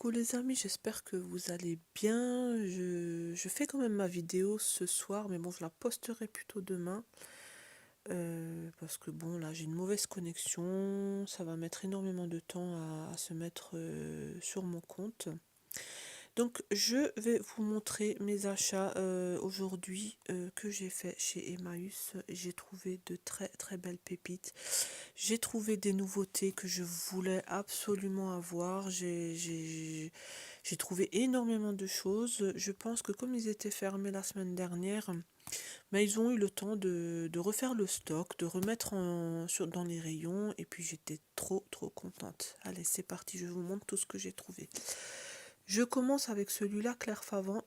Coucou les amis, j'espère que vous allez bien. Je fais quand même ma vidéo ce soir, mais bon, je la posterai plutôt demain. Parce que bon, là, j'ai une mauvaise connexion. Ça va mettre énormément de temps à se mettre sur mon compte. Donc, je vais vous montrer mes achats aujourd'hui que j'ai fait chez Emmaüs. J'ai trouvé de très très belles pépites. J'ai trouvé des nouveautés que je voulais absolument avoir. J'ai trouvé énormément de choses. Je pense que comme ils étaient fermés la semaine dernière, mais ils ont eu le temps de refaire le stock, de remettre dans les rayons. Et puis j'étais trop contente. Allez, c'est parti, je vous montre tout ce que j'ai trouvé. Je commence avec celui-là, Claire Favant,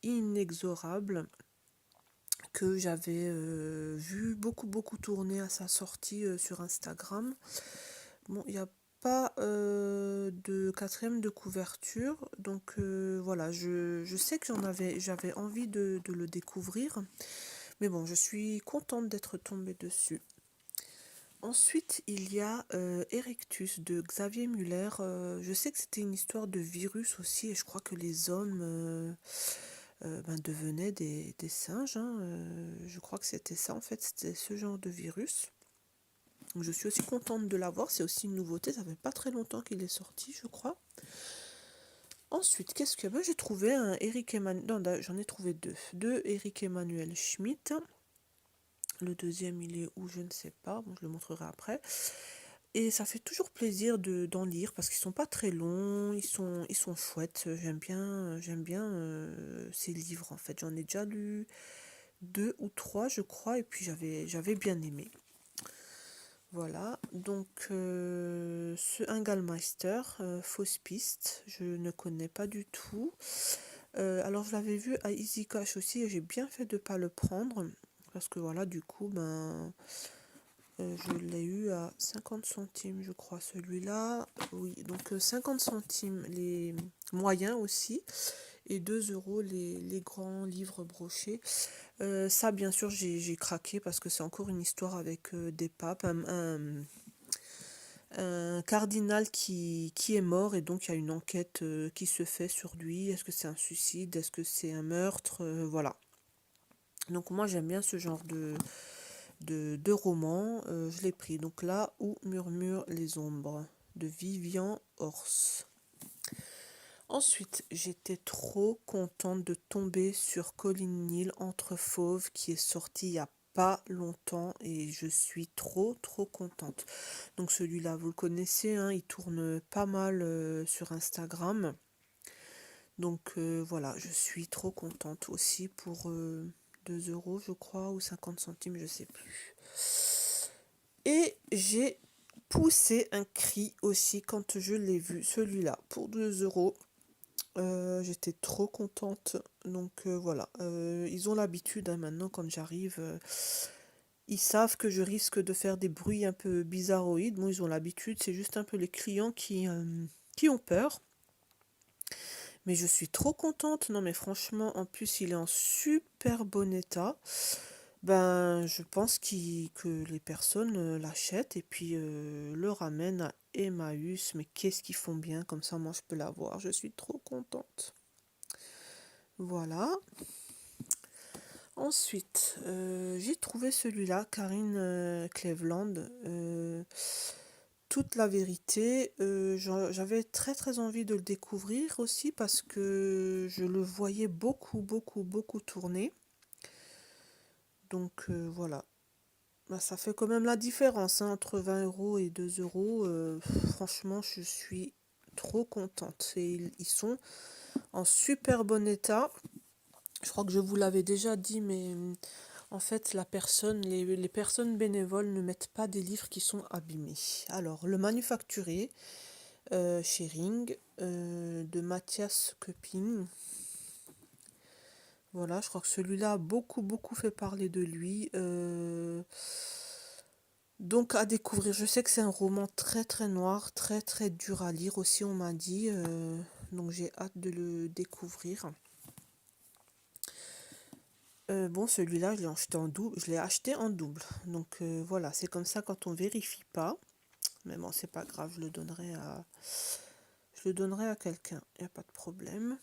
Inexorable, que j'avais vu beaucoup tourner à sa sortie sur Instagram. Bon, il n'y a pas de quatrième de couverture, donc voilà, je sais que j'avais envie de le découvrir, mais bon, je suis contente d'être tombée dessus. Ensuite, il y a Erectus de Xavier Muller. Je sais que c'était une histoire de virus aussi, et je crois que les hommes devenaient des singes, hein. Je crois que c'était ça, en fait, c'était ce genre de virus. Donc, je suis aussi contente de l'avoir, c'est aussi une nouveauté, ça fait pas très longtemps qu'il est sorti, je crois. Ensuite, qu'est-ce que j'ai trouvé un Eric Emmanuel, non, j'en ai trouvé deux Eric Emmanuel Schmitt. Le deuxième, il est où, je ne sais pas, bon, je le montrerai après. Et ça fait toujours plaisir d'en lire parce qu'ils sont pas très longs, ils sont chouettes. J'aime bien ces livres en fait. J'en ai déjà lu deux ou trois, je crois, et puis j'avais bien aimé. Voilà, donc ce Engelmeister, Fausse Piste, je ne connais pas du tout. Alors je l'avais vu à Easy Cash aussi et j'ai bien fait de ne pas le prendre parce que voilà, du coup, je l'ai eu à 50 centimes, je crois, celui-là. Oui, donc 50 centimes les moyens aussi et 2 euros les grands livres brochés. Ça, bien sûr, j'ai craqué parce que c'est encore une histoire avec des papes, un cardinal qui est mort et donc il y a une enquête qui se fait sur lui. Est-ce que c'est un suicide? Est-ce que c'est un meurtre? Voilà. Donc moi, j'aime bien ce genre de romans. Je l'ai pris. Donc là où murmurent les ombres de Vivian Horse. Ensuite, j'étais trop contente de tomber sur Colin Neal Entre Fauves qui est sorti il y a pas longtemps et je suis trop contente. Donc celui-là, vous le connaissez, hein, il tourne pas mal sur Instagram. Donc voilà, je suis trop contente aussi pour 2 euros, je crois, ou 50 centimes, je sais plus. Et j'ai poussé un cri aussi quand je l'ai vu, celui-là, pour 2 euros. J'étais trop contente. Donc voilà, ils ont l'habitude hein, maintenant quand j'arrive. Ils savent que je risque de faire des bruits un peu bizarroïdes. Bon, ils ont l'habitude, c'est juste un peu les clients qui ont peur. Mais je suis trop contente. Non mais franchement, en plus il est en super bon état. Ben, je pense que les personnes l'achètent et puis le ramènent à Emmaüs. Mais qu'est-ce qu'ils font bien, comme ça moi je peux l'avoir. Je suis trop contente. Voilà. Ensuite, j'ai trouvé celui-là, Karine Cleveland. Toute la vérité, j'avais très envie de le découvrir aussi parce que je le voyais beaucoup tourner. Donc voilà. Bah, ça fait quand même la différence hein, entre 20 euros et 2 euros. Franchement, je suis trop contente. Et ils sont en super bon état. Je crois que je vous l'avais déjà dit, mais en fait, les personnes bénévoles ne mettent pas des livres qui sont abîmés. Alors, le manufacturier, chez Ring, de Mathias Köpping. Voilà, je crois que celui-là a beaucoup fait parler de lui. Donc à découvrir, je sais que c'est un roman très noir, très dur à lire aussi, on m'a dit. Donc j'ai hâte de le découvrir. Bon, celui-là, je l'ai acheté en double. Donc voilà, c'est comme ça quand on vérifie pas. Mais bon, c'est pas grave, le donnerai à quelqu'un, il n'y a pas de problème.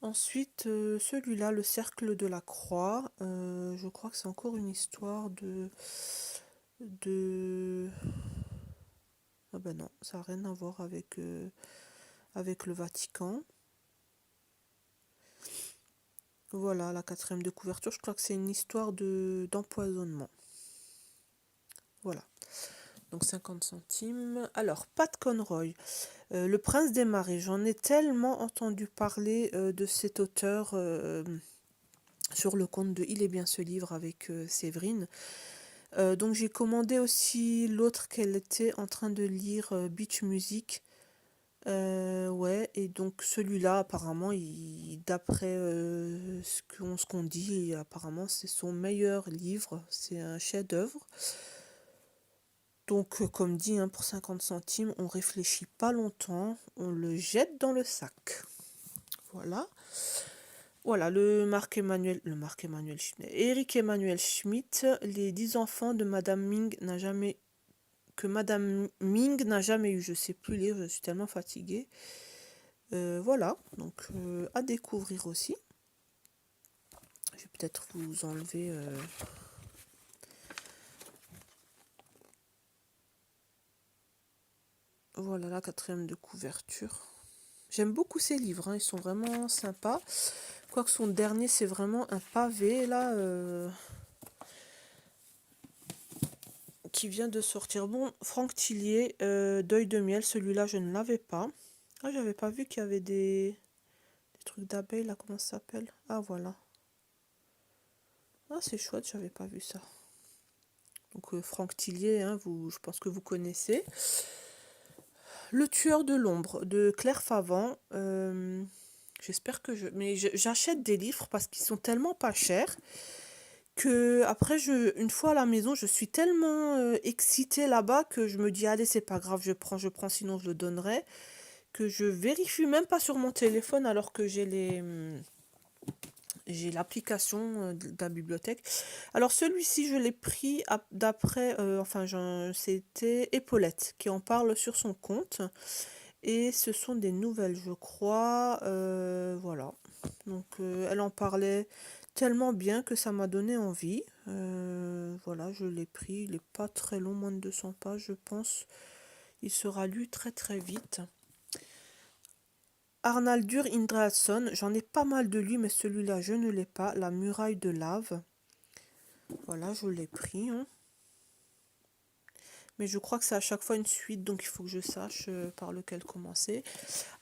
Ensuite, celui-là, Le Cercle de la Croix, je crois que c'est encore une histoire de... Ah ben non, ça n'a rien à voir avec le Vatican. Voilà, la 4e de couverture, je crois que c'est une histoire d'empoisonnement. Voilà, donc 50 centimes. Alors, Pat Conroy, Le Prince des Marais, j'en ai tellement entendu parler de cet auteur sur le compte de Il est bien ce livre avec Séverine. Donc j'ai commandé aussi l'autre qu'elle était en train de lire, Beach Music. Ouais, et donc celui-là, apparemment, d'après ce qu'on dit, apparemment, c'est son meilleur livre. C'est un chef-d'œuvre. Donc, comme dit, hein, pour 50 centimes, on réfléchit pas longtemps, on le jette dans le sac. Voilà. Voilà, Eric Emmanuel Schmitt, Les 10 enfants de Madame Ming que Madame Ming n'a jamais eu. Je sais plus lire, je suis tellement fatiguée. Voilà, donc à découvrir aussi. Je vais peut-être vous enlever. Voilà la 4e de couverture. J'aime beaucoup ces livres, hein, ils sont vraiment sympas. Quoique son dernier, c'est vraiment un pavé là. Qui vient de sortir. Bon, Franck Tillier, Deuil de miel, celui-là je ne l'avais pas. Ah, j'avais pas vu qu'il y avait des trucs d'abeilles là, comment ça s'appelle? Ah, voilà. Ah, c'est chouette, j'avais pas vu ça. Donc, Franck Tillier, hein, je pense que vous connaissez. Le tueur de l'ombre de Claire Favant. J'espère que mais j'achète des livres parce qu'ils sont tellement pas chers que après une fois à la maison, je suis tellement excitée là-bas que je me dis allez, c'est pas grave, je prends, sinon je le donnerai, que je vérifie même pas sur mon téléphone alors que j'ai l'application de la bibliothèque. Alors celui-ci, je l'ai pris d'après, c'était Epaulette qui en parle sur son compte. Et ce sont des nouvelles, je crois. Voilà. Donc, elle en parlait tellement bien que ça m'a donné envie. Voilà, je l'ai pris. Il n'est pas très long, moins de 200 pages, je pense. Il sera lu très très vite. Arnaldur Indridason, j'en ai pas mal de lui, mais celui-là, je ne l'ai pas. La muraille de lave. Voilà, je l'ai pris. Hein. Mais je crois que c'est à chaque fois une suite, donc il faut que je sache par lequel commencer.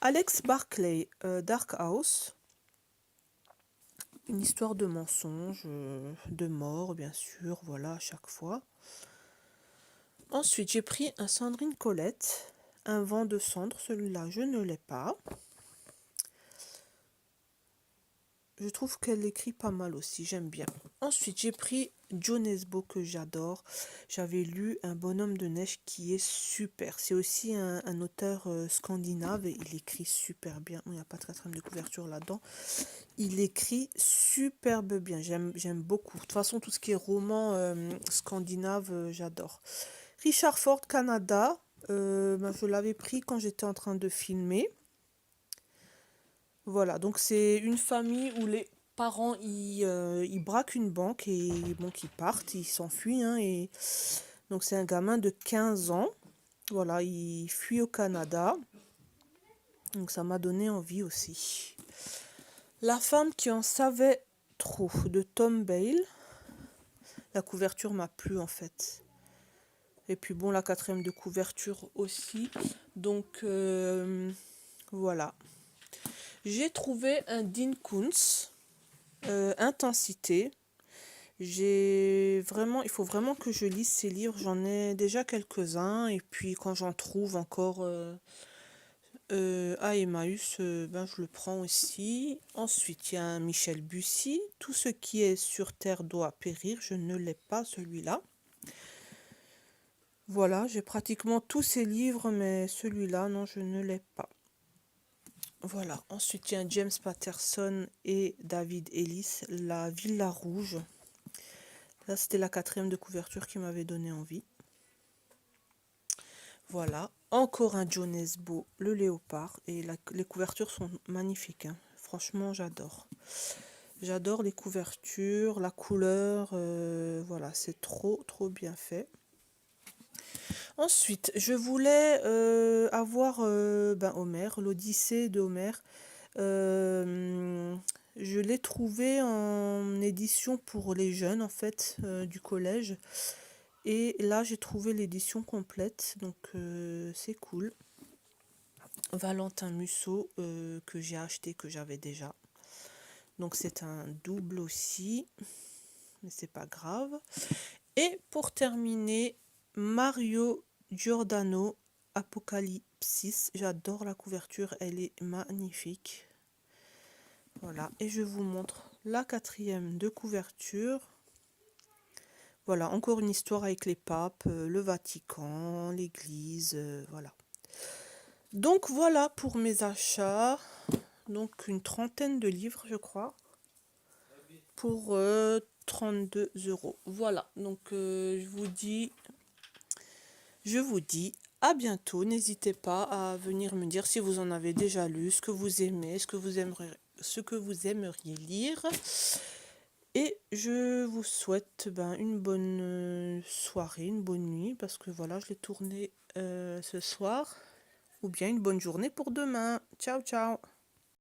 Alex Barclay, Dark House. Une histoire de mensonge, de mort, bien sûr, voilà, à chaque fois. Ensuite, j'ai pris un Sandrine Colette, Un vent de cendre, celui-là, je ne l'ai pas. Je trouve qu'elle écrit pas mal aussi, j'aime bien. Ensuite, j'ai pris Joe Nesbo que j'adore. J'avais lu Un bonhomme de neige qui est super. C'est aussi un auteur scandinave et il écrit super bien. Il n'y a pas de 4e de couverture là-dedans. Il écrit superbe bien. J'aime beaucoup. De toute façon, tout ce qui est roman scandinave, j'adore. Richard Ford, Canada. Je l'avais pris quand j'étais en train de filmer. Voilà, donc c'est une famille où les parents ils braquent une banque et bon qu'ils partent, ils s'enfuient hein, et donc c'est un gamin de 15 ans. Voilà, il fuit au Canada. Donc ça m'a donné envie aussi. La femme qui en savait trop de Tom Bale. La couverture m'a plu en fait. Et puis bon, la 4e de couverture aussi. Donc voilà. J'ai trouvé un Dean Koontz, Intensité. Il faut vraiment que je lise ces livres. J'en ai déjà quelques-uns. Et puis quand j'en trouve encore à Emmaüs, je le prends aussi. Ensuite, il y a un Michel Bussy. Tout ce qui est sur terre doit périr. Je ne l'ai pas celui-là. Voilà, j'ai pratiquement tous ces livres, mais celui-là, non, je ne l'ai pas. Voilà, ensuite il y a James Patterson et David Ellis, La Villa Rouge. Là, c'était la 4e de couverture qui m'avait donné envie. Voilà, encore un Jonesbo, le léopard. Et les couvertures sont magnifiques, hein. Franchement, j'adore. J'adore les couvertures, la couleur. Voilà, c'est trop, trop bien fait. Ensuite, je voulais avoir Homère, l'Odyssée de Homère. Euh, je l'ai trouvé en édition pour les jeunes, en fait, du collège. Et là, j'ai trouvé l'édition complète, donc c'est cool. Valentin Musso, que j'ai acheté, que j'avais déjà. Donc c'est un double aussi, mais c'est pas grave. Et pour terminer, Mario Giordano, Apocalypsis. J'adore la couverture, elle est magnifique. Voilà, et je vous montre la quatrième de couverture. Voilà, encore une histoire avec les papes, le Vatican, l'Église, voilà. Donc voilà pour mes achats. Donc une trentaine de livres, je crois, pour 32 euros. Voilà, donc je vous dis à bientôt. N'hésitez pas à venir me dire si vous en avez déjà lu, ce que vous aimez, ce que vous aimeriez lire. Et je vous souhaite une bonne soirée, une bonne nuit, parce que voilà, je l'ai tourné ce soir. Ou bien une bonne journée pour demain. Ciao, ciao!